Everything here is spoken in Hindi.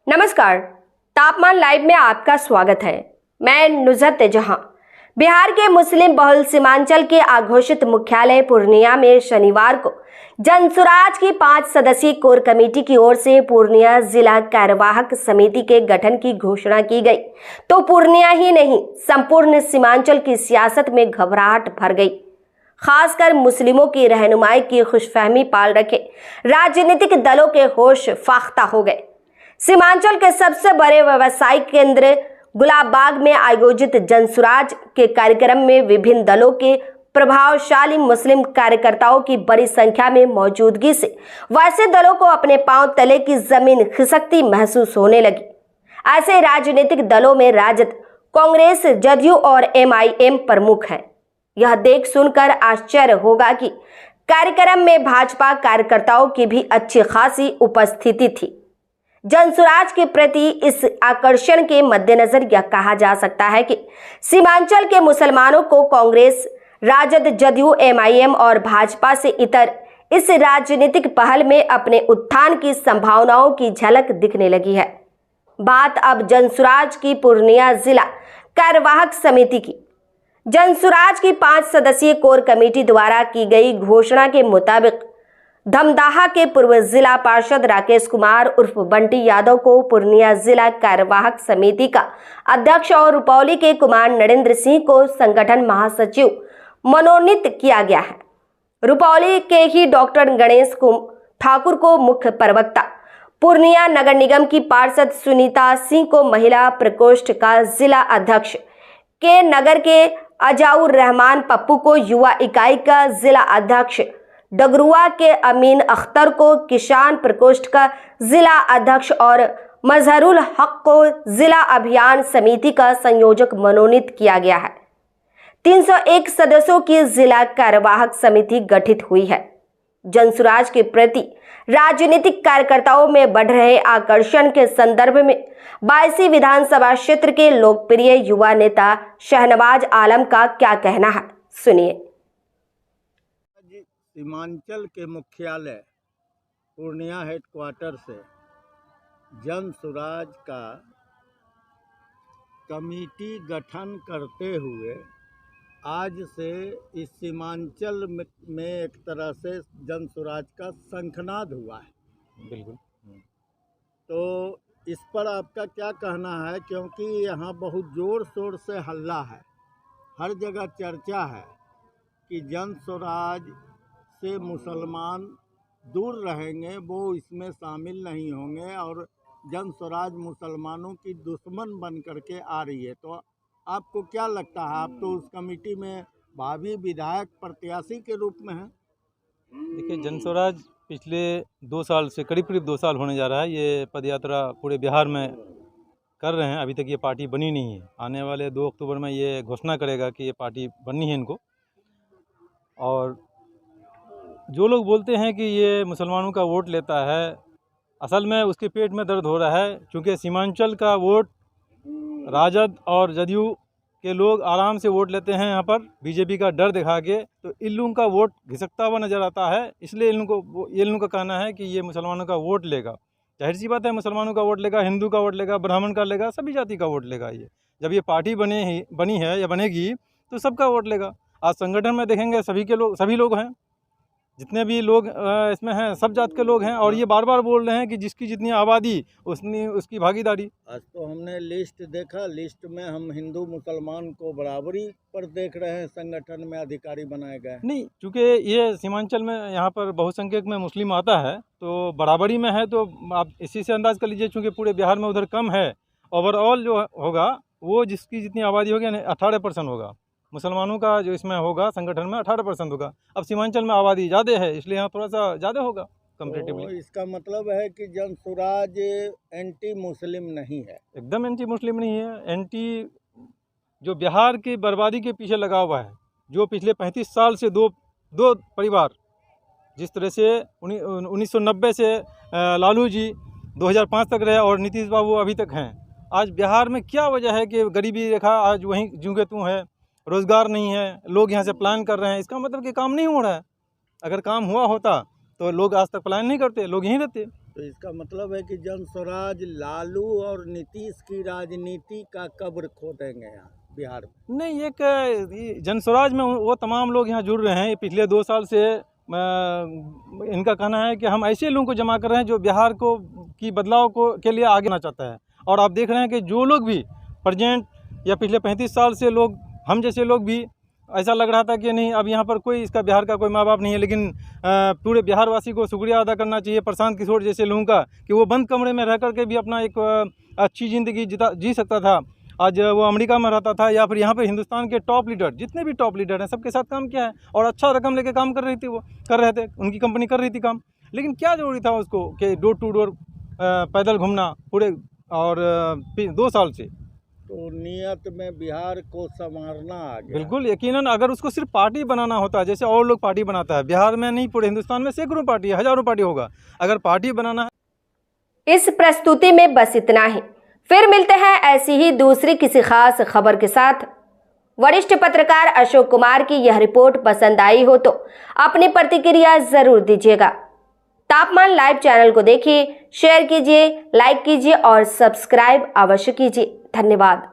नमस्कार, तापमान लाइव में आपका स्वागत है। मैं नुज़हत जहां। बिहार के मुस्लिम बहुल सीमांचल के अघोषित मुख्यालय पूर्णिया में शनिवार को जनसुराज की 5 सदस्यीय कोर कमेटी की ओर से पूर्णिया जिला कार्यवाहक समिति के गठन की घोषणा की गई, तो पूर्णिया ही नहीं संपूर्ण सीमांचल की सियासत में घबराहट भर गई। खासकर मुस्लिमों की रहनुमाई की खुशफहमी पाल रखे राजनीतिक दलों के होश फाख्ता हो गए। सीमांचल के सबसे बड़े व्यवसायिक केंद्र गुलाबबाग में आयोजित जनसुराज के कार्यक्रम में विभिन्न दलों के प्रभावशाली मुस्लिम कार्यकर्ताओं की बड़ी संख्या में मौजूदगी से वैसे दलों को अपने पांव तले की जमीन खिसकती महसूस होने लगी। ऐसे राजनीतिक दलों में राजद, कांग्रेस, जदयू और MIM प्रमुख हैं। यह देख सुनकर आश्चर्य होगा कि कार्यक्रम में भाजपा कार्यकर्ताओं की भी अच्छी खासी उपस्थिति थी। जनसुराज के प्रति इस आकर्षण के मद्देनजर यह कहा जा सकता है कि सीमांचल के मुसलमानों को कांग्रेस, राजद, जदयू, MIM और भाजपा से इतर इस राजनीतिक पहल में अपने उत्थान की संभावनाओं की झलक दिखने लगी है। बात अब जनसुराज की पूर्णिया जिला कार्यवाहक समिति की। जनसुराज की 5 सदस्यीय कोर कमेटी द्वारा की गई घोषणा के मुताबिक धमदाहा के पूर्व जिला पार्षद राकेश कुमार उर्फ बंटी यादव को पूर्णिया जिला कार्यवाहक समिति का अध्यक्ष और रुपौली के कुमार नरेंद्र सिंह को संगठन महासचिव मनोनीत किया गया है। रुपौली के ही डॉक्टर गणेश ठाकुर को मुख्य प्रवक्ता, पूर्णिया नगर निगम की पार्षद सुनीता सिंह को महिला प्रकोष्ठ का जिला अध्यक्ष, के नगर के अजाउर रहमान पप्पू को युवा इकाई का जिला अध्यक्ष, डगरुआ के अमीन अख्तर को किसान प्रकोष्ठ का जिला अध्यक्ष और मजहरुल हक को जिला अभियान समिति का संयोजक मनोनीत किया गया है। 301 सदस्यों की जिला कार्यवाहक समिति गठित हुई है। जनसुराज के प्रति राजनीतिक कार्यकर्ताओं में बढ़ रहे आकर्षण के संदर्भ में 22 विधानसभा क्षेत्र के लोकप्रिय युवा नेता शहनवाज आलम का क्या कहना है, सुनिए। सीमांचल के मुख्यालय पूर्णिया हेडक्वार्टर से जनसुराज का कमेटी गठन करते हुए आज से इस सीमांचल में एक तरह से जनसुराज का शंखनाद हुआ है। बिल्कुल। तो इस पर आपका क्या कहना है, क्योंकि यहाँ बहुत ज़ोर शोर से हल्ला है, हर जगह चर्चा है कि जनसुराज से मुसलमान दूर रहेंगे, वो इसमें शामिल नहीं होंगे और जनसुराज मुसलमानों की दुश्मन बन करके आ रही है। तो आपको क्या लगता है, आप तो उस कमेटी में भावी विधायक प्रत्याशी के रूप में हैं? देखिए, जनसुराज पिछले 2 साल से करीब 2 साल होने जा रहा है। ये पदयात्रा पूरे बिहार में कर रहे हैं। अभी तक ये पार्टी बनी नहीं है। आने वाले 2 अक्टूबर में ये घोषणा करेगा कि ये पार्टी बननी है इनको। और जो लोग बोलते हैं कि ये मुसलमानों का वोट लेता है, असल में उसके पेट में दर्द हो रहा है, क्योंकि सीमांचल का वोट राजद और जदयू के लोग आराम से वोट लेते हैं यहाँ पर बीजेपी का डर दिखा के, तो इन लोगों का वोट घिसकता हुआ नज़र आता है। इसलिए इन लोगों का कहना है कि ये मुसलमानों का वोट लेगा। जाहिर सी बात है, मुसलमानों का वोट लेगा, हिंदू का वोट लेगा, ब्राह्मण का लेगा, सभी जाति का वोट लेगा। ये जब ये पार्टी बनी है या बनेगी तो सबका वोट लेगा। आज संगठन में देखेंगे सभी लोग हैं, जितने भी लोग इसमें हैं सब जात के लोग हैं। और ये बार बार बोल रहे हैं कि जिसकी जितनी आबादी उसकी भागीदारी। आज तो हमने लिस्ट देखा, लिस्ट में हम हिंदू मुसलमान को बराबरी पर देख रहे हैं, संगठन में अधिकारी बनाए गए नहीं, चूँकि ये सीमांचल में यहाँ पर बहुसंख्यक में मुस्लिम आता है तो बराबरी में है। तो आप इसी से अंदाज़ कर लीजिए, चूँकि पूरे बिहार में उधर कम है। ओवरऑल जो होगा वो जिसकी जितनी आबादी होगी 18% होगा। मुसलमानों का जो इसमें होगा संगठन में 18% होगा। अब सीमांचल में आबादी ज़्यादा है, इसलिए यहाँ थोड़ा सा ज़्यादा होगा कंपेरेटिवली। तो इसका मतलब है कि जनसुराज एंटी मुस्लिम नहीं है? एकदम एंटी मुस्लिम नहीं है। एंटी जो बिहार की बर्बादी के पीछे लगा हुआ है, जो पिछले 35 साल से दो परिवार जिस तरह से 1990 से लालू जी 2005 तक रहे और नीतीश बाबू अभी तक हैं। आज बिहार में क्या वजह है कि गरीबी रेखा आज वहीं ज्यों के त्यों है, रोज़गार नहीं है, लोग यहाँ से प्लान कर रहे हैं। इसका मतलब कि काम नहीं हो रहा है। अगर काम हुआ होता तो लोग आज तक प्लान नहीं करते, लोग यहीं रहते। तो इसका मतलब है कि जन स्वराज लालू और नीतीश की राजनीति का कब्र खोदेंगे यहाँ बिहार में। नहीं, एक जन स्वराज में वो तमाम लोग यहाँ जुड़ रहे हैं। ये पिछले 2 साल से इनका कहना है कि हम ऐसे लोगों को जमा कर रहे हैं जो बिहार को की बदलाव को के लिए आगे आना चाहता है। और आप देख रहे हैं कि जो लोग भी प्रेजेंट या पिछले 35 साल से लोग, हम जैसे लोग भी, ऐसा लग रहा था कि नहीं अब यहाँ पर कोई इसका बिहार का कोई माँ बाप नहीं है, लेकिन पूरे बिहार वासी को शुक्रिया अदा करना चाहिए प्रशांत किशोर जैसे लोगों का कि वो बंद कमरे में रह करके भी अपना एक अच्छी ज़िंदगी जी सकता था। आज वो अमेरिका में रहता था या फिर यहाँ पे हिंदुस्तान के टॉप लीडर, जितने भी टॉप लीडर हैं, सबके साथ काम किया है और अच्छा रकम लेके काम कर रही थी, वो कर रहे थे, उनकी कंपनी कर रही थी काम। लेकिन क्या जरूरी था उसको कि डोर टू डोर पैदल घूमना पूरे और 2 साल से। तो नियत में बिहार को संवारना आ गया। बिल्कुल यकीनन, अगर उसको सिर्फ पार्टी बनाना होता जैसे और लोग पार्टी बनाता है, बिहार में नहीं पूरे हिंदुस्तान में सैकड़ों पार्टी है, हजारों पार्टी होगा। अगर पार्टी बनाना है। इस प्रस्तुति में बस इतना ही। फिर मिलते हैं ऐसी ही दूसरी किसी खास खबर के साथ। वरिष्ठ पत्रकार अशोक कुमार की यह रिपोर्ट पसंद आई हो तो अपनी प्रतिक्रिया जरूर दीजिएगा। तापमान लाइव चैनल को देखिए, शेयर कीजिए, लाइक कीजिए और सब्सक्राइब अवश्य कीजिए। धन्यवाद।